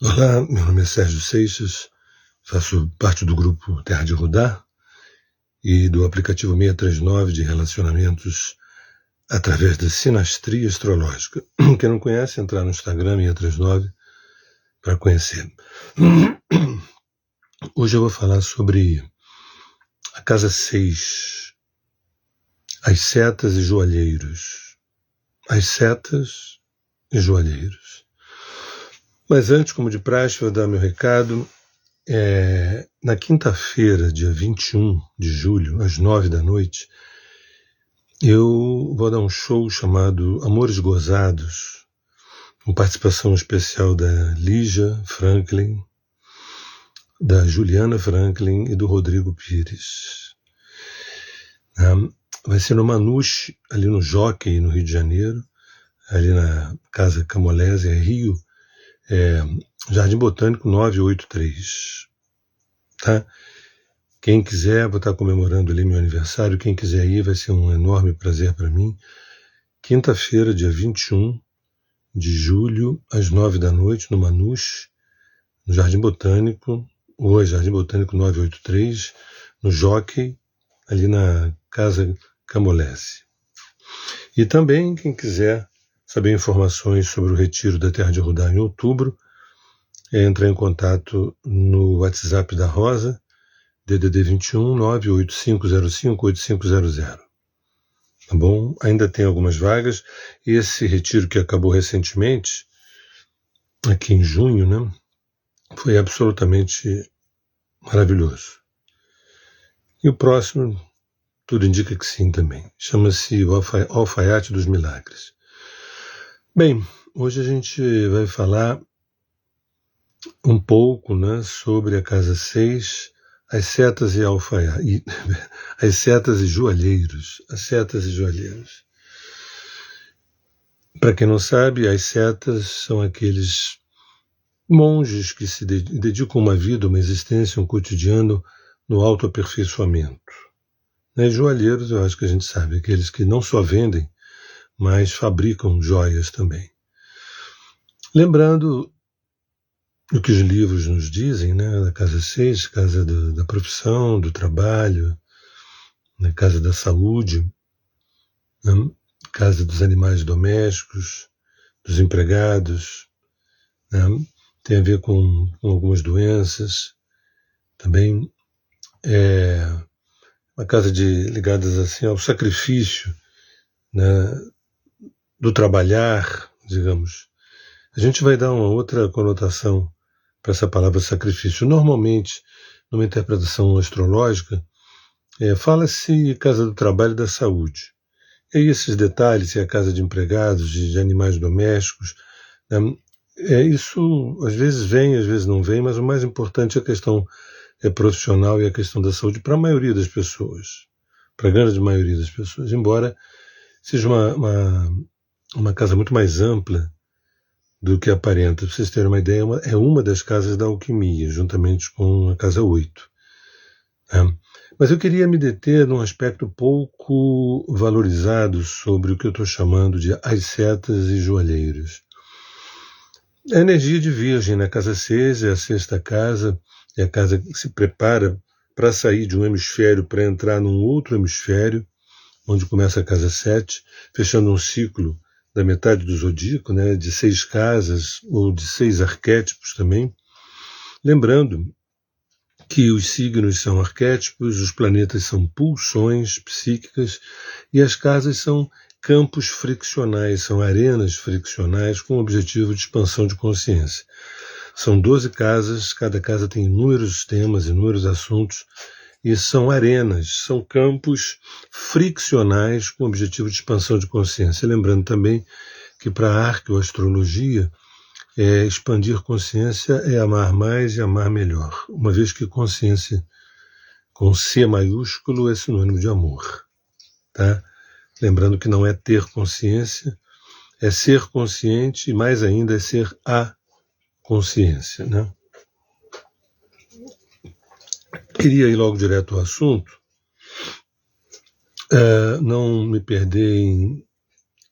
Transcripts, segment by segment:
Olá, meu nome é Sérgio Seixas, faço parte do grupo Terra de Rudá e do aplicativo 639 de relacionamentos através da sinastria astrológica. Quem não conhece, entrar no Instagram 639 para conhecer. Hoje eu vou falar sobre a casa 6, as setas e joalheiros. As setas e joalheiros. Mas antes, como de praxe, vou dar meu recado. Na quinta-feira, dia 21 de julho, às 9 da noite, eu vou dar um show chamado Amores Gozados, com participação especial da Lígia Franklin, da Juliana Franklin e do Rodrigo Pires. Vai ser no Manouche, ali no Jockey, no Rio de Janeiro, ali na Casa Camolese, Rio, Jardim Botânico 983. Tá? Quem quiser, vou estar comemorando ali meu aniversário, quem quiser ir, vai ser um enorme prazer para mim. Quinta-feira, dia 21 de julho, às 9 da noite, no Manouche, no Jardim Botânico, hoje Jardim Botânico 983, no Jockey, ali na Casa Camolese. E também, quem quiser saber informações sobre o retiro da Terra de Rudá em outubro, entrar em contato no WhatsApp da Rosa, DDD 21 98505 8500. Tá bom? Ainda tem algumas vagas. Esse retiro que acabou recentemente, aqui em junho, né, foi absolutamente maravilhoso. E o próximo, tudo indica que sim também. Chama-se o Alfaiate dos Milagres. Bem, hoje a gente vai falar um pouco, né, sobre a casa 6, as setas e as setas e joalheiros. As setas e joalheiros. Para quem não sabe, as setas são aqueles monges que se dedicam uma vida, uma existência, um cotidiano no autoaperfeiçoamento. Né? Joalheiros, eu acho que a gente sabe, aqueles que não só vendem, mas fabricam joias também. Lembrando o que os livros nos dizem, né? Da casa 6, casa da profissão, do trabalho, na casa da saúde, né? Casa dos animais domésticos, dos empregados, né? Tem a ver com algumas doenças, também uma casa ligadas assim ao sacrifício, né? Do trabalhar, digamos. A gente vai dar uma outra conotação para essa palavra sacrifício. Normalmente, numa interpretação astrológica, fala-se casa do trabalho e da saúde. E aí esses detalhes, se é a casa de empregados, de animais domésticos, né, isso às vezes vem, às vezes não vem, mas o mais importante é a questão profissional e a questão da saúde para a maioria das pessoas, para a grande maioria das pessoas, embora seja uma casa muito mais ampla do que aparenta. Para vocês terem uma ideia, é uma das casas da alquimia, juntamente com a casa 8. Né? Mas eu queria me deter num aspecto pouco valorizado sobre o que eu estou chamando de as setas e joalheiros. A energia de Virgem na casa 6 é a sexta casa, é a casa que se prepara para sair de um hemisfério para entrar num outro hemisfério, onde começa a casa 7, fechando um ciclo da metade do zodíaco, né, de 6 casas, ou de 6 arquétipos também. Lembrando que os signos são arquétipos, os planetas são pulsões psíquicas e as casas são campos friccionais, são arenas friccionais com o objetivo de expansão de consciência. São 12 casas, cada casa tem inúmeros temas, inúmeros assuntos, e são arenas, são campos friccionais com o objetivo de expansão de consciência. Lembrando também que para a arqueoastrologia, expandir consciência é amar mais e amar melhor, uma vez que consciência com C maiúsculo é sinônimo de amor. Tá? Lembrando que não é ter consciência, é ser consciente e mais ainda é ser a consciência. Né? Queria ir logo direto ao assunto, não me perder em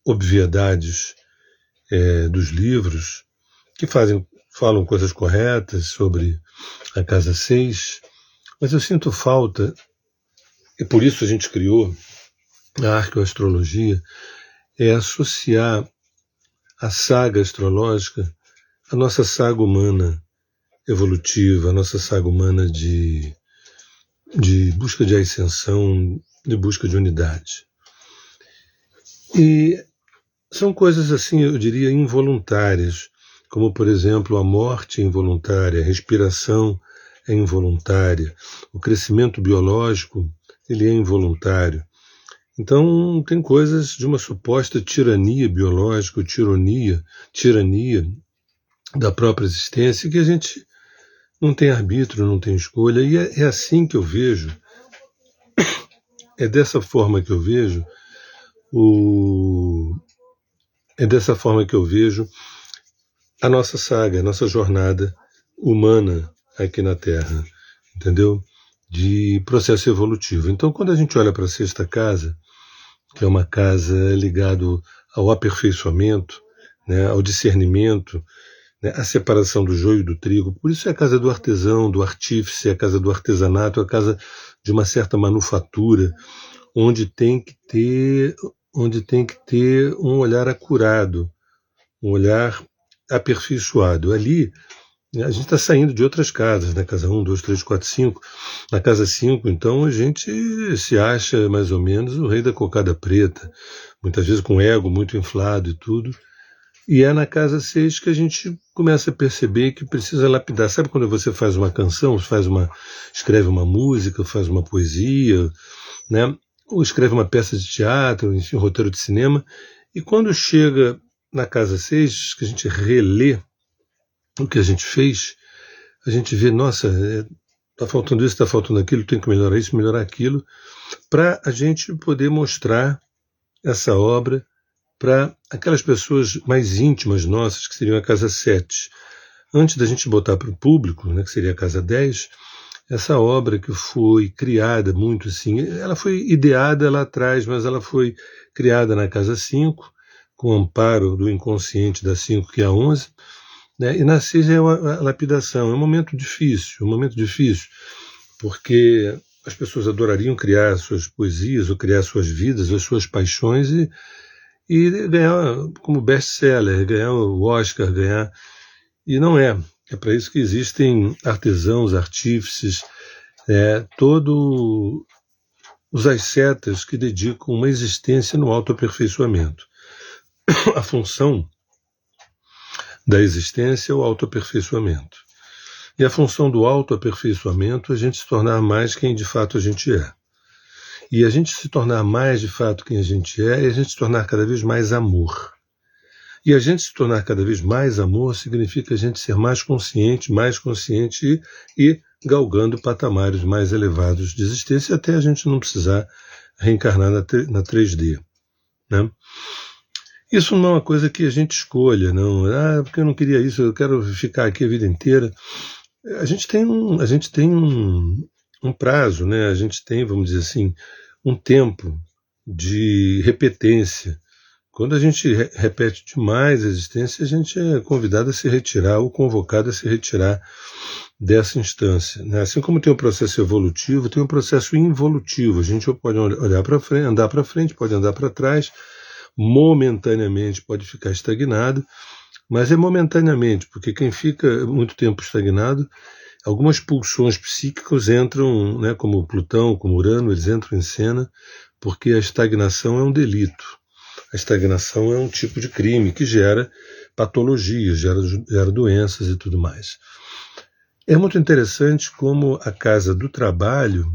obviedades dos livros que fazem falam coisas corretas sobre a casa 6, mas eu sinto falta, e por isso a gente criou a arqueoastrologia, é associar a saga astrológica à nossa saga humana evolutiva, a nossa saga humana de busca de ascensão, de busca de unidade. E são coisas assim, eu diria, involuntárias, como, por exemplo, a morte é involuntária, a respiração é involuntária, o crescimento biológico ele é involuntário. Então, tem coisas de uma suposta tirania biológica, tirania da própria existência, que a gente não tem arbítrio, não tem escolha, e é assim que eu vejo, é dessa forma que eu vejo a nossa saga, a nossa jornada humana aqui na Terra, entendeu? De processo evolutivo. Então, quando a gente olha para a sexta casa, que é uma casa ligada ao aperfeiçoamento, né, ao discernimento, né, à separação do joio e do trigo, por isso é a casa do artesão, do artífice, é a casa do artesanato, é a casa de uma certa manufatura, onde tem que ter um olhar acurado, um olhar aperfeiçoado. Ali, a gente está saindo de outras casas, né? Casa 1, 2, 3, 4, 5. Na casa 5, então, a gente se acha mais ou menos o rei da cocada preta, muitas vezes com ego muito inflado e tudo. E é na casa 6 que a gente começa a perceber que precisa lapidar. Sabe quando você faz uma canção, escreve uma música, faz uma poesia, né? Ou escreve uma peça de teatro, enfim, um roteiro de cinema, e quando chega na casa 6, que a gente relê o que a gente fez, a gente vê, nossa, está faltando isso, está faltando aquilo, tem que melhorar isso, melhorar aquilo, para a gente poder mostrar essa obra para aquelas pessoas mais íntimas nossas, que seriam a casa 7. Antes da gente botar para o público, né, que seria a casa 10, essa obra que foi criada muito assim, ela foi ideada lá atrás, mas ela foi criada na casa 5, com o amparo do inconsciente da 5, que é a 11, né? E na 6 é a lapidação. É um momento difícil, porque as pessoas adorariam criar suas poesias, ou criar suas vidas, as suas paixões, e ganhar como best-seller, ganhar o Oscar, e não é. É para isso que existem artesãos, artífices, todos os ascetas que dedicam uma existência no autoaperfeiçoamento. A função da existência é o autoaperfeiçoamento. E a função do autoaperfeiçoamento é a gente se tornar mais quem de fato a gente é. E a gente se tornar mais de fato quem a gente é a gente se tornar cada vez mais amor. E a gente se tornar cada vez mais amor significa a gente ser mais consciente e galgando patamares mais elevados de existência até a gente não precisar reencarnar na 3D. Né? Isso não é uma coisa que a gente escolha, não. Porque eu não queria isso, eu quero ficar aqui a vida inteira. A gente tem um prazo, né? A gente tem, vamos dizer assim, um tempo de repetência. Quando a gente repete demais a existência, a gente é convidado a se retirar ou convocado a se retirar dessa instância. Né? Assim como tem um processo evolutivo, tem um processo involutivo. A gente pode olhar para frente, andar para frente, pode andar para trás, momentaneamente pode ficar estagnado, mas é momentaneamente, porque quem fica muito tempo estagnado, algumas pulsões psíquicas entram, né, como Plutão, como Urano, eles entram em cena, porque a estagnação é um delito. A estagnação é um tipo de crime que gera patologias, gera doenças e tudo mais. É muito interessante como a casa do trabalho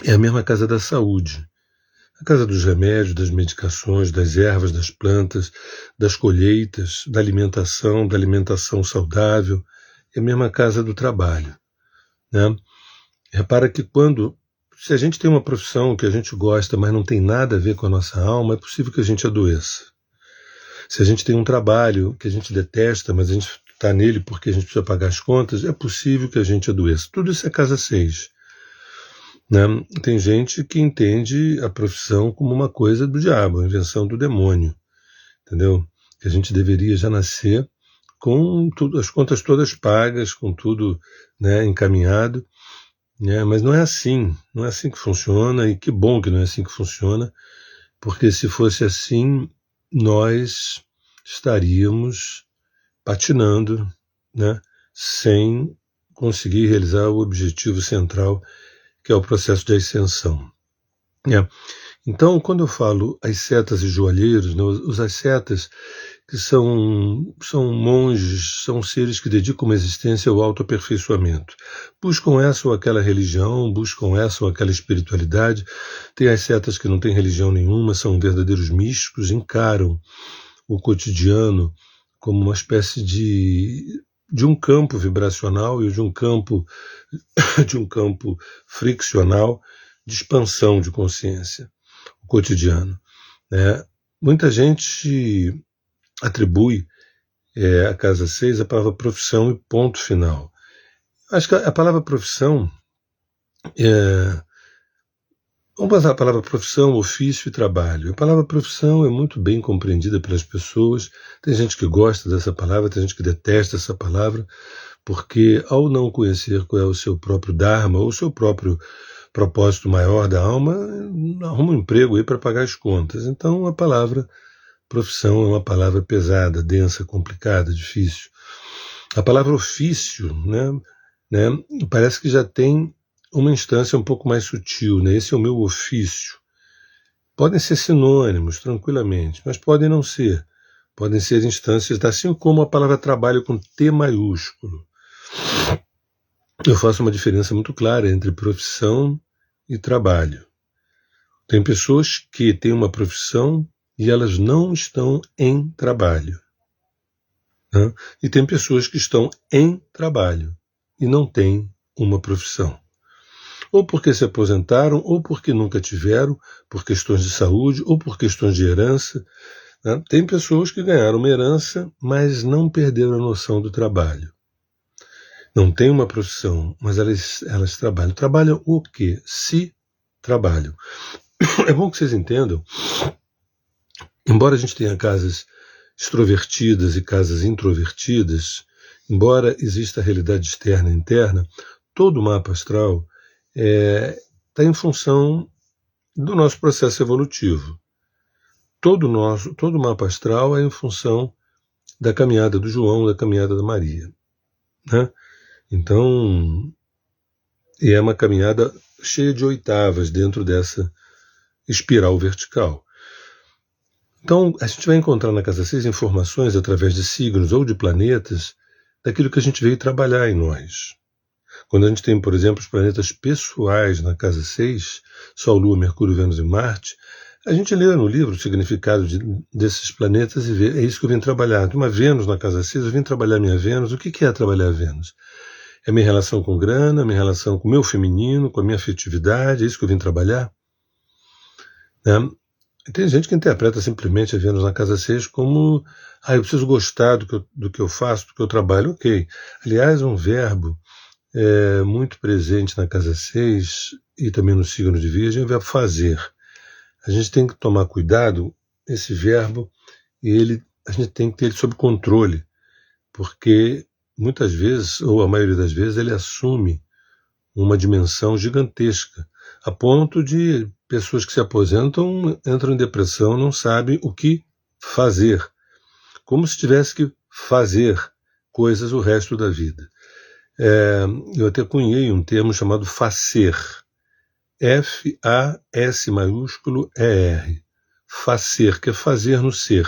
é a mesma casa da saúde. A casa dos remédios, das medicações, das ervas, das plantas, das colheitas, da alimentação saudável, é a mesma casa do trabalho. Né? Repara que se a gente tem uma profissão que a gente gosta, mas não tem nada a ver com a nossa alma, é possível que a gente adoeça. Se a gente tem um trabalho que a gente detesta, mas a gente está nele porque a gente precisa pagar as contas, é possível que a gente adoeça. Tudo isso é casa 6. Né? Tem gente que entende a profissão como uma coisa do diabo, a invenção do demônio. Entendeu? Que a gente deveria já nascer com tudo, as contas todas pagas, com tudo, né, encaminhado, né? Mas não é assim que funciona, e que bom que não é assim que funciona, porque se fosse assim, nós estaríamos patinando, né, sem conseguir realizar o objetivo central, que é o processo de ascensão. Então, quando eu falo ascetas e joalheiros, né, os ascetas, que são monges, são seres que dedicam uma existência ao autoaperfeiçoamento. Buscam essa ou aquela religião, buscam essa ou aquela espiritualidade. Tem ascetas que não têm religião nenhuma, são verdadeiros místicos, encaram o cotidiano como uma espécie de um campo vibracional e de um campo friccional de expansão de consciência, o cotidiano, né? Muita gente atribui à casa 6 a palavra profissão e ponto final. Acho que a palavra profissão vamos passar a palavra profissão, ofício e trabalho. A palavra profissão é muito bem compreendida pelas pessoas. Tem gente que gosta dessa palavra, tem gente que detesta essa palavra, porque ao não conhecer qual é o seu próprio dharma, ou o seu próprio propósito maior da alma, arruma um emprego aí para pagar as contas. Então a palavra profissão é uma palavra pesada, densa, complicada, difícil. A palavra ofício, né, parece que já tem uma instância um pouco mais sutil, né? Esse é o meu ofício. Podem ser sinônimos, tranquilamente, mas podem não ser. Podem ser instâncias, assim como a palavra trabalho com T maiúsculo. Eu faço uma diferença muito clara entre profissão e trabalho. Tem pessoas que têm uma profissão e elas não estão em trabalho, né? E tem pessoas que estão em trabalho e não têm uma profissão. Ou porque se aposentaram, ou porque nunca tiveram, por questões de saúde, ou por questões de herança, né? Tem pessoas que ganharam uma herança, mas não perderam a noção do trabalho. Não têm uma profissão, mas elas trabalham. Trabalham o quê? Se trabalham. É bom que vocês entendam, embora a gente tenha casas extrovertidas e casas introvertidas, embora exista a realidade externa e interna, todo o mapa astral está em função do nosso processo evolutivo. Todo o mapa astral é em função da caminhada do João, da caminhada da Maria, né? Então, é uma caminhada cheia de oitavas dentro dessa espiral vertical. Então, a gente vai encontrar na casa 6 informações através de signos ou de planetas daquilo que a gente veio trabalhar em nós. Quando a gente tem, por exemplo, os planetas pessoais na casa 6, Sol, Lua, Mercúrio, Vênus e Marte, a gente lê no livro o significado desses planetas e vê, é isso que eu vim trabalhar. De uma Vênus na casa 6, eu vim trabalhar minha Vênus. O que é trabalhar a Vênus? É a minha relação com grana, a minha relação com o meu feminino, com a minha afetividade, é isso que eu vim trabalhar? Né? Tem gente que interpreta simplesmente a Vênus na casa 6 como eu preciso gostar do que eu faço, do que eu trabalho. Ok. Aliás, um verbo muito presente na casa 6 e também no signo de Virgem é o verbo fazer. A gente tem que tomar cuidado, esse verbo, a gente tem que ter ele sob controle, porque muitas vezes, ou a maioria das vezes, ele assume uma dimensão gigantesca, a ponto de pessoas que se aposentam, entram em depressão, não sabem o que fazer, como se tivesse que fazer coisas o resto da vida. Eu até cunhei um termo chamado facer, F-A-S maiúsculo E-R, facer, que é fazer no ser.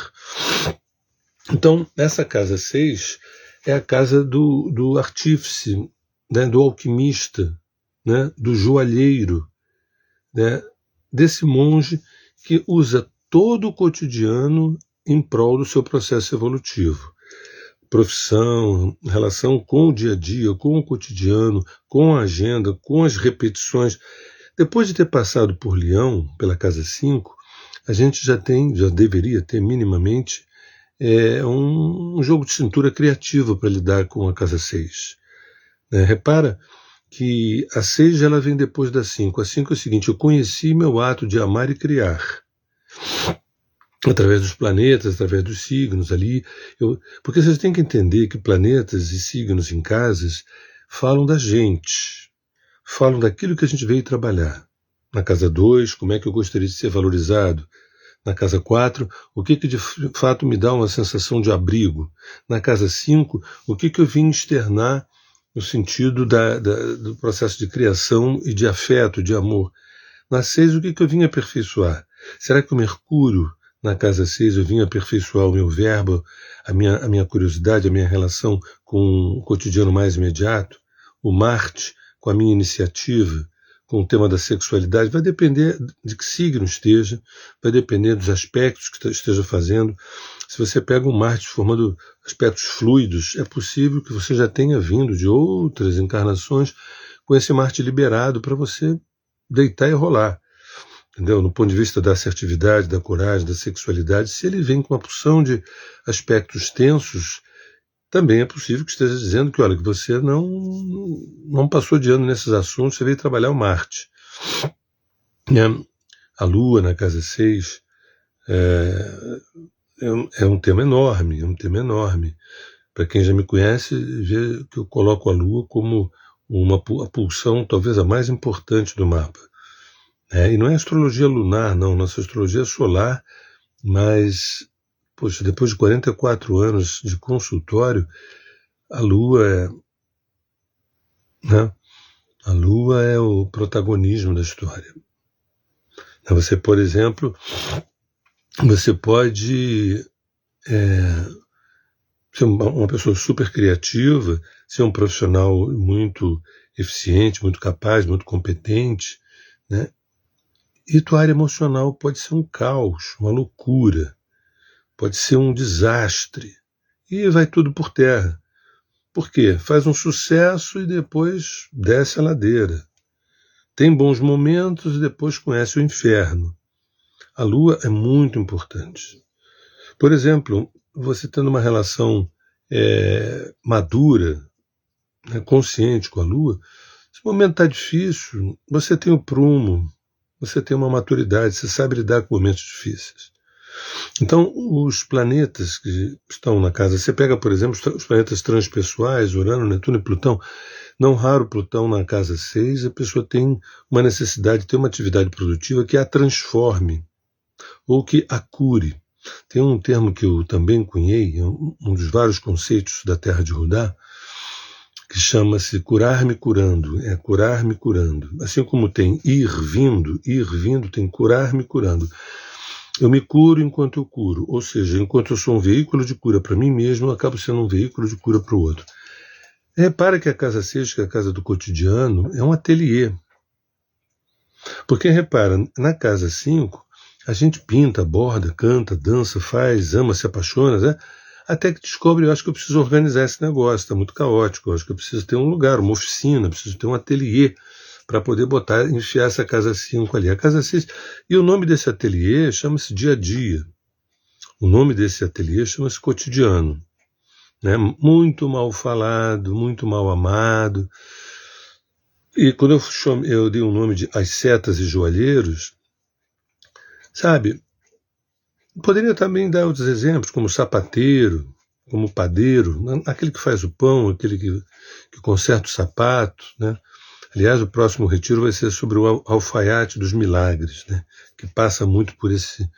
Então, essa casa 6 é a casa do artífice, né, do alquimista, né, do joalheiro, né, desse monge que usa todo o cotidiano em prol do seu processo evolutivo. Profissão, relação com o dia a dia, com o cotidiano, com a agenda, com as repetições. Depois de ter passado por Leão, pela casa 5, a gente já deveria ter minimamente um jogo de cintura criativo para lidar com a casa 6. Repara que a 6 ela vem depois da 5. A 5 é o seguinte: eu conheci meu ato de amar e criar. através dos planetas, através dos signos ali. Porque vocês têm que entender que planetas e signos em casas falam da gente, falam daquilo que a gente veio trabalhar. Na casa 2, como é que eu gostaria de ser valorizado? Na casa 4, o que de fato me dá uma sensação de abrigo? Na casa 5, o que eu vim externar no sentido do processo de criação e de afeto, de amor? Na 6, o que eu vim aperfeiçoar? Será que o Mercúrio, na casa 6, eu vim aperfeiçoar o meu verbo, a minha curiosidade, a minha relação com o cotidiano mais imediato? O Marte, com a minha iniciativa, com o tema da sexualidade? Vai depender de que signo esteja, vai depender dos aspectos que esteja fazendo. Se você pega um Marte formando aspectos fluidos, é possível que você já tenha vindo de outras encarnações com esse Marte liberado para você deitar e rolar. Entendeu? No ponto de vista da assertividade, da coragem, da sexualidade, se ele vem com uma porção de aspectos tensos, também é possível que esteja dizendo que, olha, que você não passou de ano nesses assuntos, você veio trabalhar o Marte. A Lua, na casa 6, é um tema enorme, Para quem já me conhece, vê que eu coloco a Lua como a pulsão talvez a mais importante do mapa. E não é astrologia lunar, não, nossa astrologia é solar, mas, poxa, depois de 44 anos de consultório, a Lua a Lua é o protagonismo da história. Você, por exemplo, você pode ser uma pessoa super criativa, ser um profissional muito eficiente, muito capaz, muito competente, né? E tua área emocional pode ser um caos, uma loucura, pode ser um desastre, e vai tudo por terra. Por quê? Faz um sucesso e depois desce a ladeira. Tem bons momentos e depois conhece o inferno. A Lua é muito importante. Por exemplo, você tendo uma relação madura, consciente com a Lua, se o momento está difícil, você tem o prumo, você tem uma maturidade, você sabe lidar com momentos difíceis. Então, os planetas que estão na casa, você pega, por exemplo, os planetas transpessoais, Urano, Netuno e Plutão, não raro Plutão na casa 6, a pessoa tem uma necessidade de ter uma atividade produtiva que a transforme, ou que a cure. Tem um termo que eu também cunhei, um dos vários conceitos da Terra de Rudá, que chama-se curar-me curando, curar-me curando. Assim como tem ir vindo, tem curar-me curando. Eu me curo enquanto eu curo, ou seja, enquanto eu sou um veículo de cura para mim mesmo, eu acabo sendo um veículo de cura para o outro. Repara que a casa 6, que é a casa do cotidiano, é um ateliê. Porque, repara, na casa 5, a gente pinta, borda, canta, dança, faz, ama, se apaixona, né? Até que descobre, eu acho que eu preciso organizar esse negócio, está muito caótico, eu acho que eu preciso ter um lugar, uma oficina, preciso ter um ateliê para poder enfiar essa casa 5 ali. A casa 6, e o nome desse ateliê chama-se dia a dia. O nome desse ateliê chama-se cotidiano. Né? Muito mal falado, muito mal amado. E quando eu dei o nome de As Setas e Joalheiros, sabe, poderia também dar outros exemplos, como sapateiro, como padeiro, aquele que faz o pão, aquele que conserta o sapato, né? Aliás, o próximo retiro vai ser sobre o alfaiate dos milagres, né? Que passa muito por esse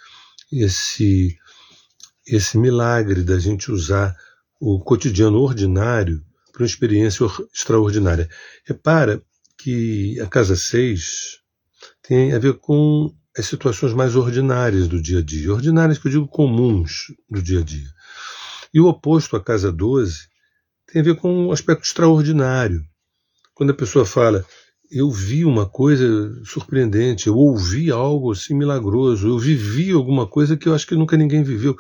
milagre da gente usar o cotidiano ordinário para uma experiência extraordinária. Repara que a casa 6 tem a ver com as situações mais ordinárias do dia a dia, ordinárias que eu digo comuns do dia a dia. E o oposto, a casa 12, tem a ver com um aspecto extraordinário. Quando a pessoa fala, eu vi uma coisa surpreendente, eu ouvi algo assim milagroso, eu vivi alguma coisa que eu acho que nunca ninguém viveu.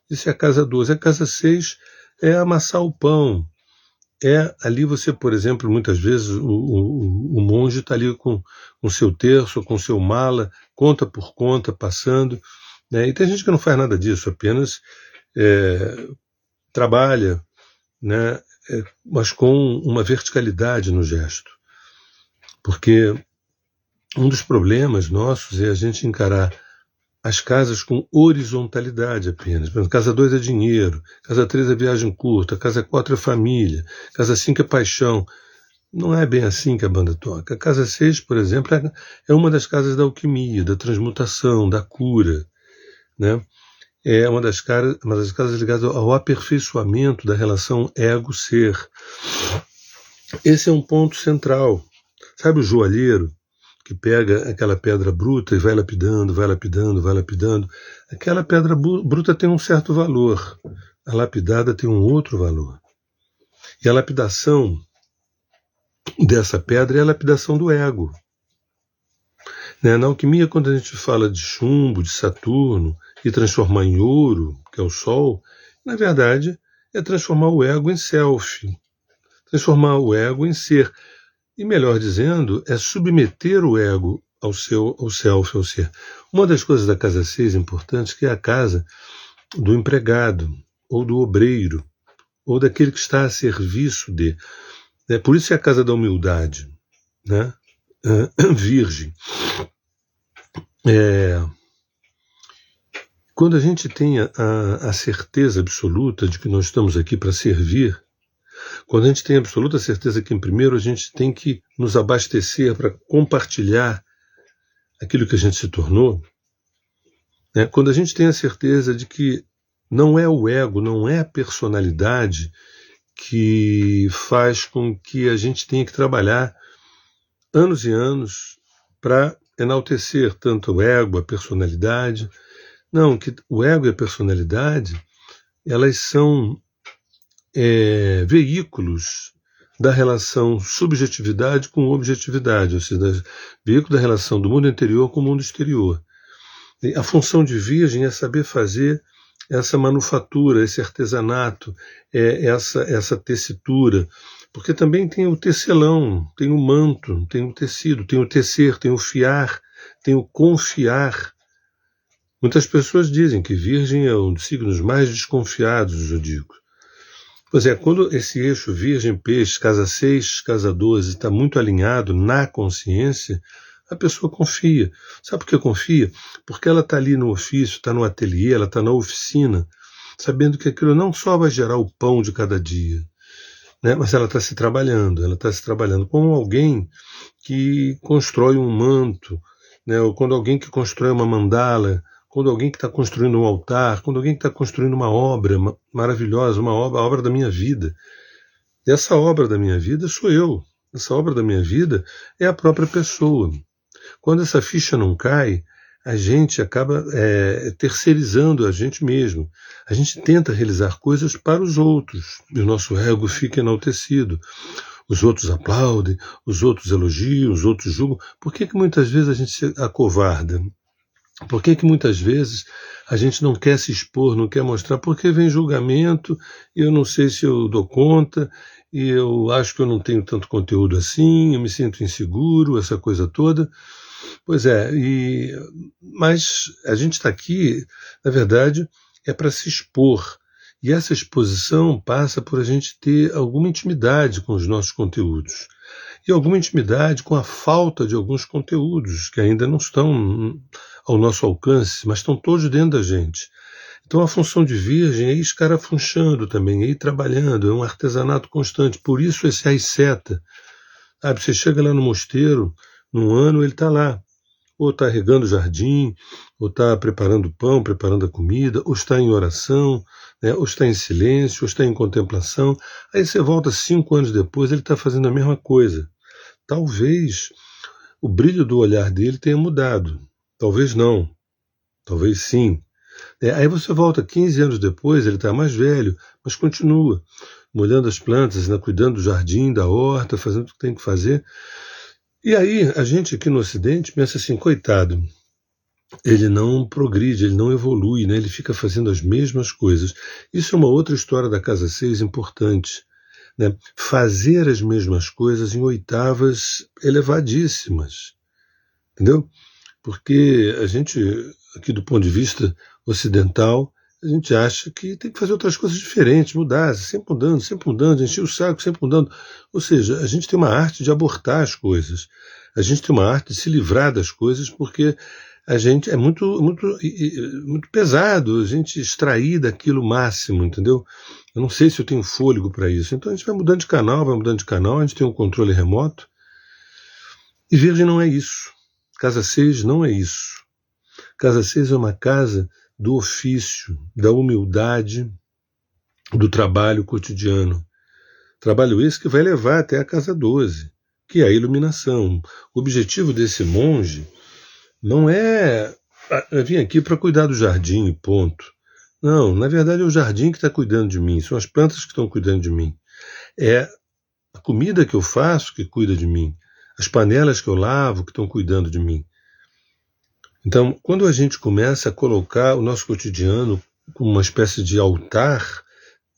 Isso é a casa 12. A casa 6 é amassar o pão. Ali você, por exemplo, muitas vezes o monge está ali com seu terço, com seu mala, conta por conta, passando. Né? E tem gente que não faz nada disso, apenas trabalha, né? Mas com uma verticalidade no gesto. Porque um dos problemas nossos é a gente encarar as casas com horizontalidade apenas. Por exemplo, casa 2 é dinheiro, casa 3 é viagem curta, casa 4 é família, casa 5 é paixão. Não é bem assim que a banda toca. A casa 6, por exemplo, é uma das casas da alquimia, da transmutação, da cura, né? É uma das casas ligadas ao aperfeiçoamento da relação ego-ser. Esse é um ponto central. Sabe o joalheiro que pega aquela pedra bruta e vai lapidando, vai lapidando, vai lapidando? Aquela pedra bruta tem um certo valor. A lapidada tem um outro valor. E a lapidação dessa pedra é a lapidação do ego. Na alquimia, quando a gente fala de chumbo, de Saturno, e transformar em ouro, que é o Sol, na verdade é transformar o ego em self, transformar o ego em ser. E melhor dizendo, é submeter o ego ao self, ao ser. Uma das coisas da casa 6 importantes que é a casa do empregado, ou do obreiro, ou daquele que está a serviço de. Por isso é a casa da humildade, né? Virgem. Quando a gente tem a certeza absoluta de que nós estamos aqui para servir, quando a gente tem a absoluta certeza que, primeiro, a gente tem que nos abastecer para compartilhar aquilo que a gente se tornou, né? Quando a gente tem a certeza de que não é o ego, não é a personalidade que faz com que a gente tenha que trabalhar anos e anos para enaltecer tanto o ego, a personalidade. Não, que o ego e a personalidade, elas são veículos da relação subjetividade com objetividade, ou seja, veículo da relação do mundo interior com o mundo exterior. E a função de Virgem é saber fazer essa manufatura, esse artesanato, essa tessitura, porque também tem o tecelão, tem o manto, tem o tecido, tem o tecer, tem o fiar, tem o confiar. Muitas pessoas dizem que Virgem é um dos signos mais desconfiados do zodíaco. Pois é, quando esse eixo Virgem-Peixe, casa 6, casa 12, está muito alinhado na consciência, a pessoa confia. Sabe por que confia? Porque ela está ali no ofício, está no ateliê, ela está na oficina, sabendo que aquilo não só vai gerar o pão de cada dia, né? Mas ela está se trabalhando como alguém que constrói um manto, né? Ou quando alguém que constrói uma mandala, quando alguém que está construindo um altar, quando alguém que está construindo uma obra maravilhosa, a obra da minha vida. E essa obra da minha vida sou eu. Essa obra da minha vida é a própria pessoa. Quando essa ficha não cai, a gente acaba terceirizando a gente mesmo. A gente tenta realizar coisas para os outros, e o nosso ego fica enaltecido. Os outros aplaudem, os outros elogiam, os outros julgam. Por que muitas vezes a gente se acovarda? Por que muitas vezes a gente não quer se expor, não quer mostrar? Porque vem julgamento, e eu não sei se eu dou conta, e eu acho que eu não tenho tanto conteúdo assim, eu me sinto inseguro, essa coisa toda. Pois é, mas a gente está aqui, na verdade, é para se expor. E essa exposição passa por a gente ter alguma intimidade com os nossos conteúdos. E alguma intimidade com a falta de alguns conteúdos que ainda não estão ao nosso alcance, mas estão todos dentro da gente. Então a função de Virgem é ir escarafunchando também, é ir trabalhando, é um artesanato constante. Por isso esse asceta. Você chega lá no mosteiro, num ano ele está lá, ou está regando o jardim, ou está preparando o pão, preparando a comida, ou está em oração, né, ou está em silêncio, ou está em contemplação. Aí você volta 5 anos depois, ele está fazendo a mesma coisa. Talvez o brilho do olhar dele tenha mudado. Talvez não. Talvez sim. Aí você volta 15 anos depois, ele está mais velho, mas continua molhando as plantas, né, cuidando do jardim, da horta, fazendo o que tem que fazer. E aí a gente aqui no Ocidente pensa assim, coitado, ele não progride, ele não evolui, né, ele fica fazendo as mesmas coisas. Isso é uma outra história da Casa 6 importante. Né? Fazer as mesmas coisas em oitavas elevadíssimas. Entendeu? Porque a gente, aqui do ponto de vista ocidental, a gente acha que tem que fazer outras coisas diferentes, mudar, sempre mudando, encher o saco, sempre mudando. Ou seja, a gente tem uma arte de abortar as coisas. A gente tem uma arte de se livrar das coisas porque a gente é muito pesado a gente extrair daquilo o máximo, entendeu? Eu não sei se eu tenho fôlego para isso. Então a gente vai mudando de canal, a gente tem um controle remoto. E Virgem não é isso. Casa 6 não é isso. Casa 6 é uma casa do ofício, da humildade, do trabalho cotidiano. Trabalho esse que vai levar até a casa 12, que é a iluminação. O objetivo desse monge não é vir aqui para cuidar do jardim e ponto. Não, na verdade é o jardim que está cuidando de mim, são as plantas que estão cuidando de mim. É a comida que eu faço que cuida de mim, as panelas que eu lavo que estão cuidando de mim. Então, quando a gente começa a colocar o nosso cotidiano como uma espécie de altar,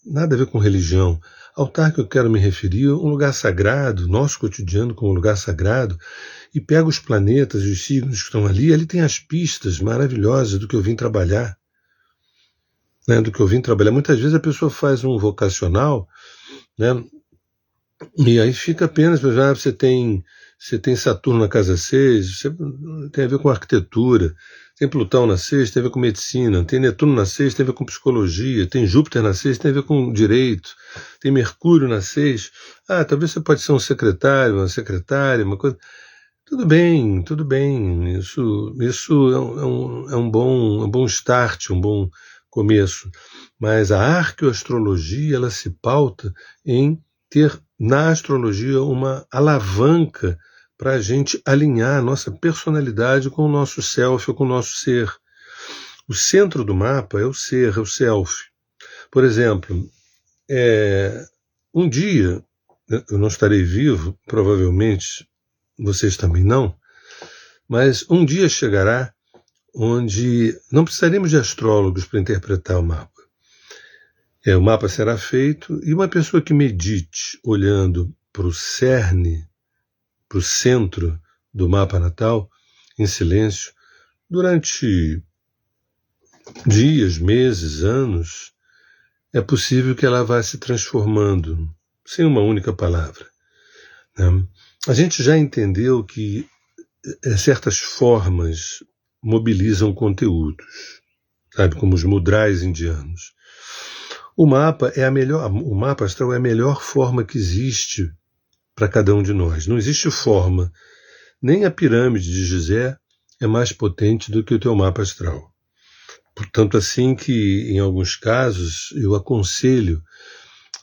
nada a ver com religião, altar que eu quero me referir a um lugar sagrado, nosso cotidiano como um lugar sagrado, e pego os planetas e os signos que estão ali tem as pistas maravilhosas do que eu vim trabalhar. Né, do que eu vim trabalhar. Muitas vezes a pessoa faz um vocacional, né, e aí fica apenas, você tem Saturno na casa 6, tem a ver com arquitetura, tem Plutão na 6, tem a ver com medicina, tem Netuno na 6, tem a ver com psicologia, tem Júpiter na 6, tem a ver com direito, tem Mercúrio na 6, talvez você pode ser um secretário, uma secretária, uma coisa. Tudo bem, isso é um bom start, um bom começo, mas a arqueoastrologia ela se pauta em ter na astrologia uma alavanca para a gente alinhar a nossa personalidade com o nosso self ou com o nosso ser. O centro do mapa é o ser, é o self. Por exemplo, um dia, eu não estarei vivo, provavelmente vocês também não, mas um dia chegará onde não precisaremos de astrólogos para interpretar o mapa. O mapa será feito e uma pessoa que medite olhando para o cerne, para o centro do mapa natal, em silêncio, durante dias, meses, anos, é possível que ela vá se transformando, sem uma única palavra. Né? A gente já entendeu que certas formas mobilizam conteúdos, sabe, como os mudrais indianos. O mapa astral é a melhor forma que existe para cada um de nós. Não existe forma, nem a pirâmide de Gizé é mais potente do que o teu mapa astral. Portanto, assim que, em alguns casos, eu aconselho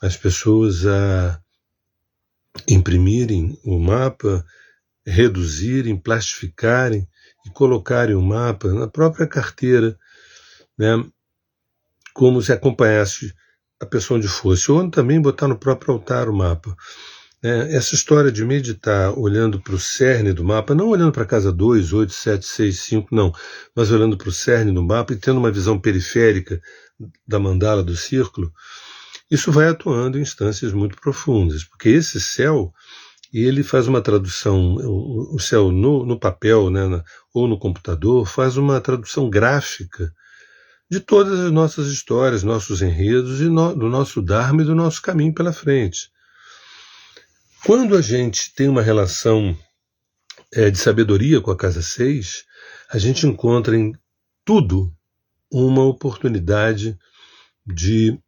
as pessoas a imprimirem o mapa, reduzirem, plastificarem e colocarem o mapa na própria carteira, né, como se acompanhasse a pessoa onde fosse, ou também botar no próprio altar o mapa. Essa história de meditar olhando para o cerne do mapa, não olhando para a casa 2, 8, 7, 6, 5, não, mas olhando para o cerne do mapa e tendo uma visão periférica da mandala do círculo, isso vai atuando em instâncias muito profundas, porque esse céu, ele faz uma tradução, o céu no papel, né, ou no computador, faz uma tradução gráfica de todas as nossas histórias, nossos enredos, e do nosso Dharma e do nosso caminho pela frente. Quando a gente tem uma relação de sabedoria com a casa 6, a gente encontra em tudo uma oportunidade de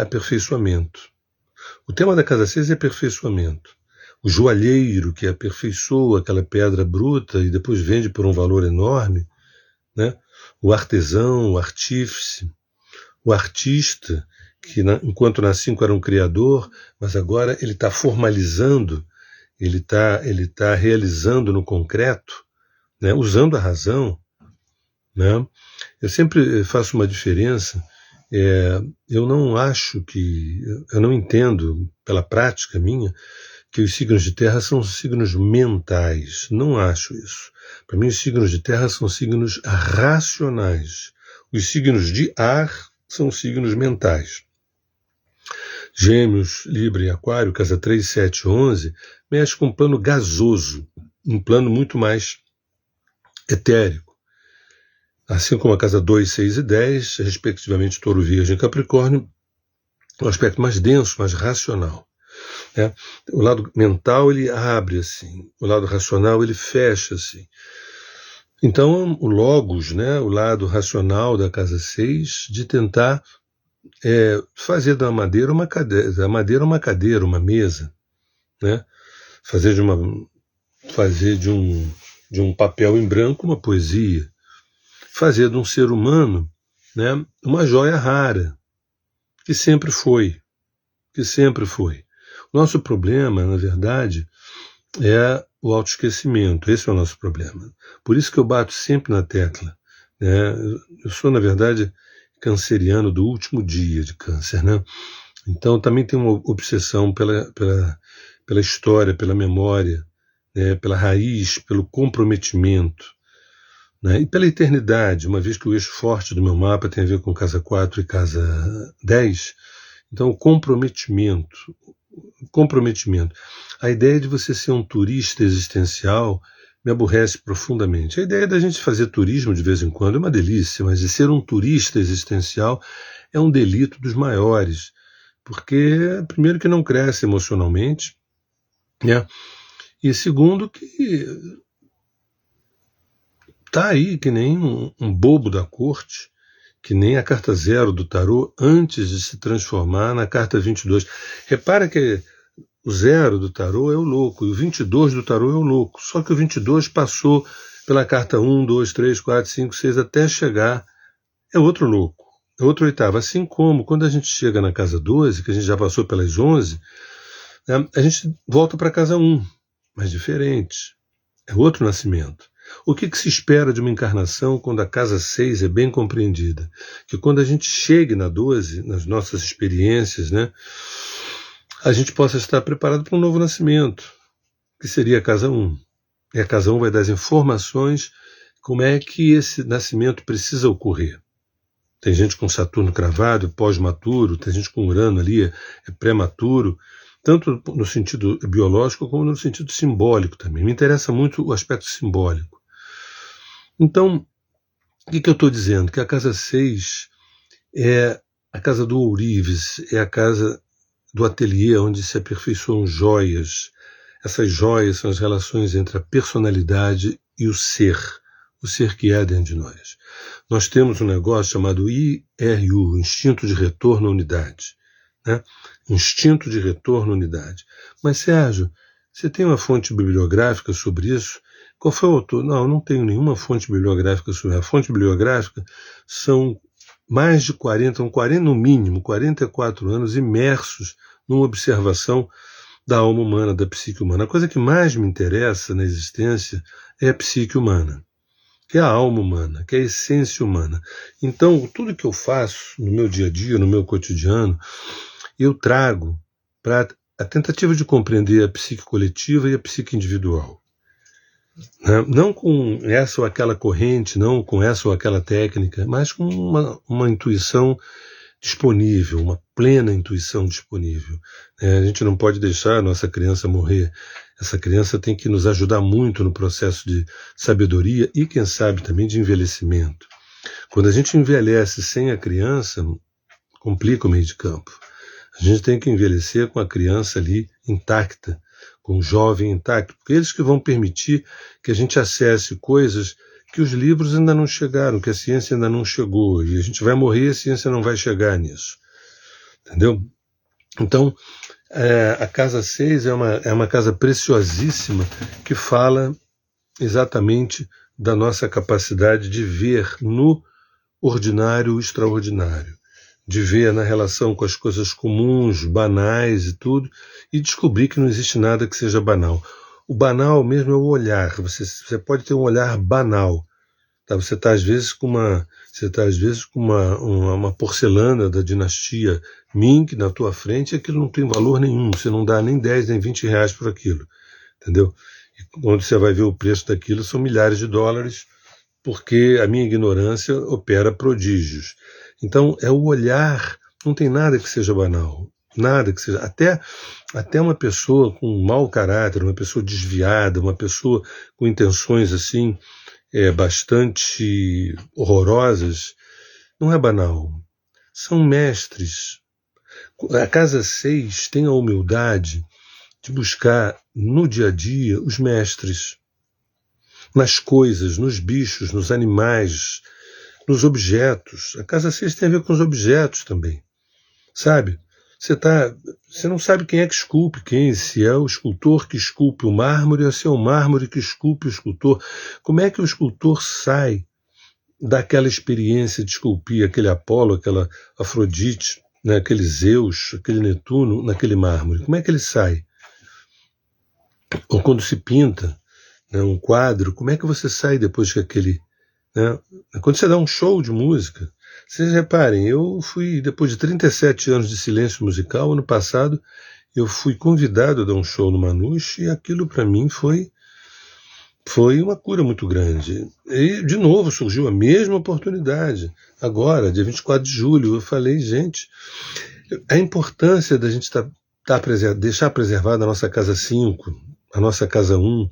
aperfeiçoamento. O tema da casa 6 é aperfeiçoamento. O joalheiro que aperfeiçoa aquela pedra bruta e depois vende por um valor enorme, né? O artesão, o artífice, o artista, que enquanto na 5 era um criador, mas agora ele está formalizando, ele tá realizando no concreto, né? Usando a razão. Né? Eu sempre faço uma diferença, eu não entendo, pela prática minha, que os signos de terra são signos mentais. Não acho isso. Para mim, os signos de terra são signos racionais. Os signos de ar são signos mentais. Gêmeos, Libra e Aquário, casa 3, 7, 11, mexe com um plano gasoso, um plano muito mais etérico. Assim como a casa 2, 6 e 10, respectivamente Touro, Virgem e Capricórnio, um aspecto mais denso, mais racional. O lado mental ele abre assim, o lado racional ele fecha assim. Então, o logos, né, o lado racional da casa 6, de tentar fazer da madeira uma cadeira, uma mesa, né? Fazer de um papel em branco uma poesia, fazer de um ser humano, né, uma joia rara, que sempre foi, que sempre foi. O nosso problema, na verdade, é o autoesquecimento. Esse é o nosso problema. Por isso que eu bato sempre na tecla, né? Eu sou, na verdade, canceriano do último dia de câncer, né? Então também tenho uma obsessão pela história, pela memória, né? Pela raiz, pelo comprometimento, né? E pela eternidade, uma vez que o eixo forte do meu mapa tem a ver com casa 4 e casa 10. Então o comprometimento. A ideia de você ser um turista existencial me aborrece profundamente. A ideia da gente fazer turismo de vez em quando é uma delícia, mas de ser um turista existencial é um delito dos maiores, porque, primeiro, que não cresce emocionalmente, né? E segundo, que está aí que nem um bobo da corte, que nem a carta 0 do tarô, antes de se transformar na carta 22. Repara que o 0 do tarô é o louco, e o 22 do tarô é o louco. Só que o 22 passou pela carta 1, 2, 3, 4, 5, 6, até chegar. É outro louco, é outro oitavo. Assim como quando a gente chega na casa 12, que a gente já passou pelas 11, né, a gente volta para a casa 1, mas diferente. É outro nascimento. O que se espera de uma encarnação quando a casa 6 é bem compreendida? Que quando a gente chegue na 12, nas nossas experiências, né, a gente possa estar preparado para um novo nascimento, que seria a casa 1. E a casa 1 vai dar as informações como é que esse nascimento precisa ocorrer. Tem gente com Saturno cravado, pós-maturo, tem gente com Urano ali, é prematuro, tanto no sentido biológico como no sentido simbólico também. Me interessa muito o aspecto simbólico. Então, o que eu estou dizendo? Que a casa 6 é a casa do ourives, é a casa do ateliê onde se aperfeiçoam joias. Essas joias são as relações entre a personalidade e o ser que é dentro de nós. Nós temos um negócio chamado IRU, Instinto de Retorno à Unidade. Né? Instinto de Retorno à Unidade. Mas, Sérgio, você tem uma fonte bibliográfica sobre isso? Qual foi o autor? Não tenho nenhuma fonte bibliográfica sobre isso. A fonte bibliográfica são mais de 40, no mínimo 44 anos imersos numa observação da alma humana, da psique humana. A coisa que mais me interessa na existência é a psique humana, que é a alma humana, que é a essência humana. Então, tudo que eu faço no meu dia a dia, no meu cotidiano, eu trago para a tentativa de compreender a psique coletiva e a psique individual. Não com essa ou aquela corrente, não com essa ou aquela técnica, mas com uma intuição disponível, uma plena intuição disponível. A gente não pode deixar a nossa criança morrer. Essa criança tem que nos ajudar muito no processo de sabedoria e, quem sabe, também de envelhecimento. Quando a gente envelhece sem a criança, complica o meio de campo. A gente tem que envelhecer com a criança ali intacta, com o jovem intacto, porque eles que vão permitir que a gente acesse coisas que os livros ainda não chegaram, que a ciência ainda não chegou, e a gente vai morrer e a ciência não vai chegar nisso. Entendeu? Então, a casa 6 é uma casa preciosíssima que fala exatamente da nossa capacidade de ver no ordinário o extraordinário, de ver na relação com as coisas comuns, banais e tudo, e descobrir que não existe nada que seja banal. O banal mesmo é o olhar. Você pode ter um olhar banal. Tá? Você está às vezes com uma porcelana da dinastia Ming na tua frente, e aquilo não tem valor nenhum. Você não dá nem 10 nem 20 reais por aquilo. Entendeu? E quando você vai ver o preço daquilo, são milhares de dólares, porque a minha ignorância opera prodígios. Então, é o olhar, não tem nada que seja banal, nada que seja. Até uma pessoa com um mau caráter, uma pessoa desviada, uma pessoa com intenções assim bastante horrorosas, não é banal. São mestres. A casa 6 tem a humildade de buscar no dia a dia os mestres. nas coisas, nos bichos, nos animais, nos objetos. A casa 6 tem a ver com os objetos também, sabe? Você não sabe quem é que esculpe quem, se é o escultor que esculpe o mármore ou se é o mármore que esculpe o escultor. Como é que o escultor sai daquela experiência de esculpir aquele Apolo, aquela Afrodite, né, aquele Zeus, aquele Netuno, naquele mármore? Como é que ele sai? Ou quando se pinta, né, um quadro, como é que você sai depois que aquele... Né, quando você dá um show de música, vocês reparem, eu fui, depois de 37 anos de silêncio musical, ano passado, eu fui convidado a dar um show no Manouche e aquilo para mim foi uma cura muito grande. E, de novo, surgiu a mesma oportunidade. Agora, dia 24 de julho, eu falei, gente, a importância da gente deixar preservada a nossa casa 5, a nossa casa 1,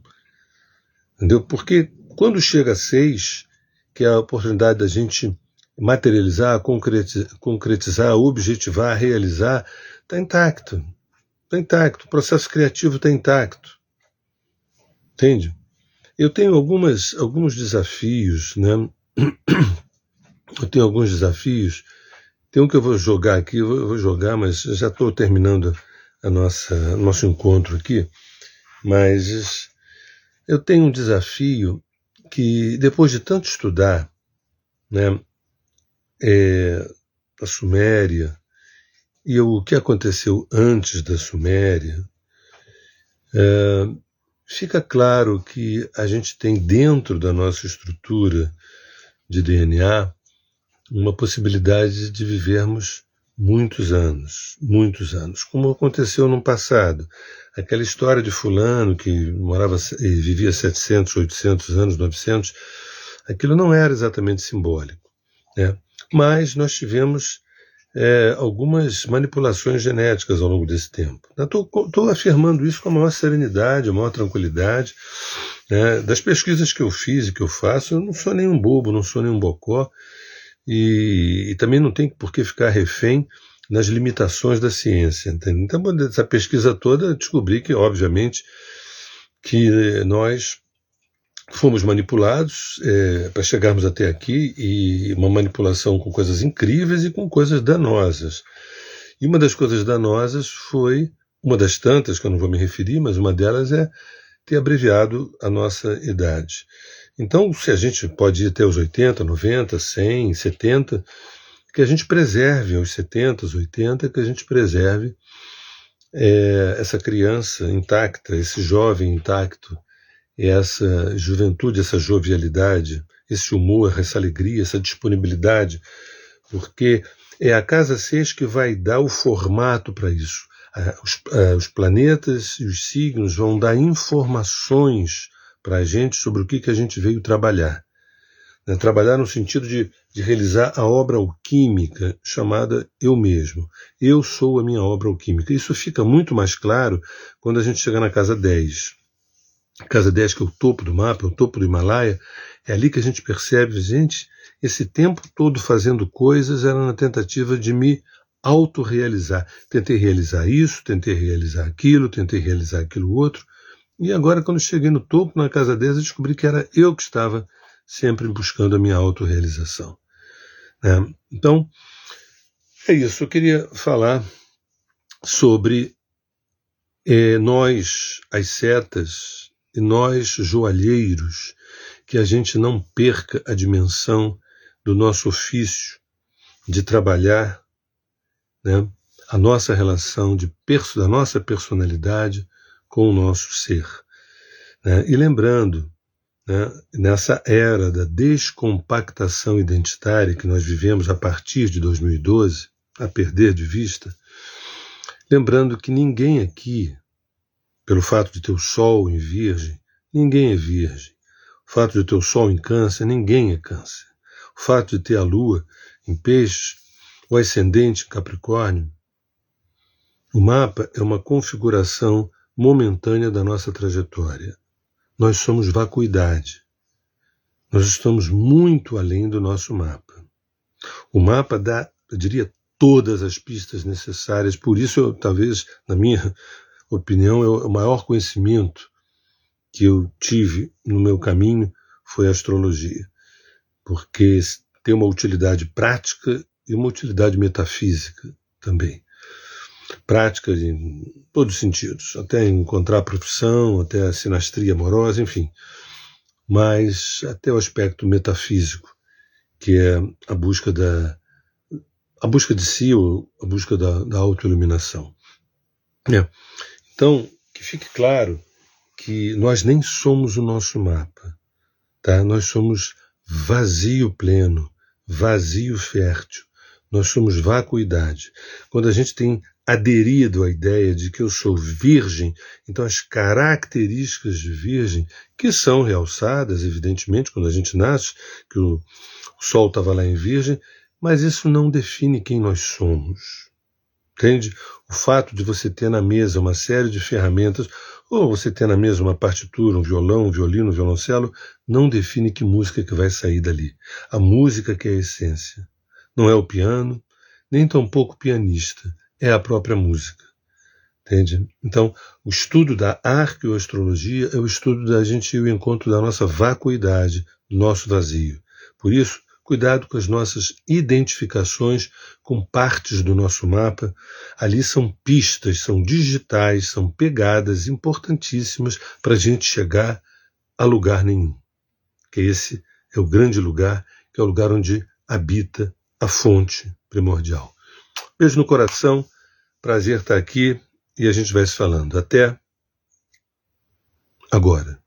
entendeu? Porque quando chega a 6, que é a oportunidade da gente materializar, concretizar, objetivar, realizar, está intacto. Está intacto. O processo criativo está intacto. Entende? Eu tenho alguns desafios, né? Eu tenho alguns desafios. Tem um que eu vou jogar aqui, eu vou jogar, mas já estou terminando nosso encontro aqui. Mas eu tenho um desafio que, depois de tanto estudar, né, a Suméria e o que aconteceu antes da Suméria, fica claro que a gente tem dentro da nossa estrutura de DNA uma possibilidade de vivermos muitos anos, como aconteceu no passado. Aquela história de fulano que vivia 700, 800 anos, 900, aquilo não era exatamente simbólico, né? Mas nós tivemos algumas manipulações genéticas ao longo desse tempo. Estou afirmando isso com a maior serenidade, a maior tranquilidade, né? Das pesquisas que eu fiz e que eu faço, eu não sou nenhum bobo, não sou nenhum bocó, e também não tem por que ficar refém nas limitações da ciência. Entende? Então, dessa pesquisa toda, eu descobri que, obviamente, que nós fomos manipulados para chegarmos até aqui, e uma manipulação com coisas incríveis e com coisas danosas. E uma das coisas danosas foi, uma das tantas que eu não vou me referir, mas uma delas é ter abreviado a nossa idade. Então, se a gente pode ir até os 80, 90, 100, 70, que a gente preserve aos 70, aos 80, que a gente preserve essa criança intacta, esse jovem intacto, essa juventude, essa jovialidade, esse humor, essa alegria, essa disponibilidade, porque é a casa 6 que vai dar o formato para isso. Os planetas e os signos vão dar informações para a gente sobre o que a gente veio trabalhar. Né? Trabalhar no sentido de realizar a obra alquímica chamada eu mesmo. Eu sou a minha obra alquímica. Isso fica muito mais claro quando a gente chegar na casa 10. A casa 10, que é o topo do mapa, é o topo do Himalaia, é ali que a gente percebe, gente, esse tempo todo fazendo coisas era na tentativa de me autorrealizar. Tentei realizar isso, tentei realizar aquilo outro, e agora, quando cheguei no topo, na casa 10, eu descobri que era eu que estava sempre buscando a minha autorrealização. Né? Então, é isso. Eu queria falar sobre nós, as setas, e nós, joalheiros, que a gente não perca a dimensão do nosso ofício de trabalhar, né, a nossa relação da nossa personalidade com o nosso ser. Né? E lembrando, né, nessa era da descompactação identitária que nós vivemos a partir de 2012, a perder de vista, lembrando que ninguém aqui, pelo fato de ter o Sol em Virgem, ninguém é Virgem. O fato de ter o Sol em Câncer, ninguém é Câncer. O fato de ter a Lua em Peixe, o ascendente em Capricórnio, o mapa é uma configuração momentânea da nossa trajetória. Nós somos vacuidade. Nós estamos muito além do nosso mapa. O mapa dá, eu diria, todas as pistas necessárias. Por isso, talvez, na minha opinião, é o maior conhecimento que eu tive no meu caminho foi a astrologia, porque tem uma utilidade prática e uma utilidade metafísica também. Prática em todos os sentidos, até encontrar a profissão, até a sinastria amorosa, enfim. Mas até o aspecto metafísico, que é a busca de si, ou a busca da autoiluminação. Então, que fique claro que nós nem somos o nosso mapa, tá? Nós somos vazio pleno, vazio fértil, nós somos vacuidade. Quando a gente tem aderido à ideia de que eu sou virgem, então as características de virgem, que são realçadas, evidentemente, quando a gente nasce, que o sol estava lá em virgem, mas isso não define quem nós somos. Entende? O fato de você ter na mesa uma série de ferramentas, ou você ter na mesa uma partitura, um violão, um violino, um violoncelo, não define que música que vai sair dali. A música que é a essência. Não é o piano, nem tampouco o pianista. É a própria música. Entende? Então, o estudo da arqueoastrologia é o estudo da gente ir ao encontro da nossa vacuidade, do nosso vazio. Por isso, cuidado com as nossas identificações com partes do nosso mapa. Ali são pistas, são digitais, são pegadas importantíssimas para a gente chegar a lugar nenhum. Que esse é o grande lugar, que é o lugar onde habita a fonte primordial. Beijo no coração, prazer estar aqui e a gente vai se falando. Até agora.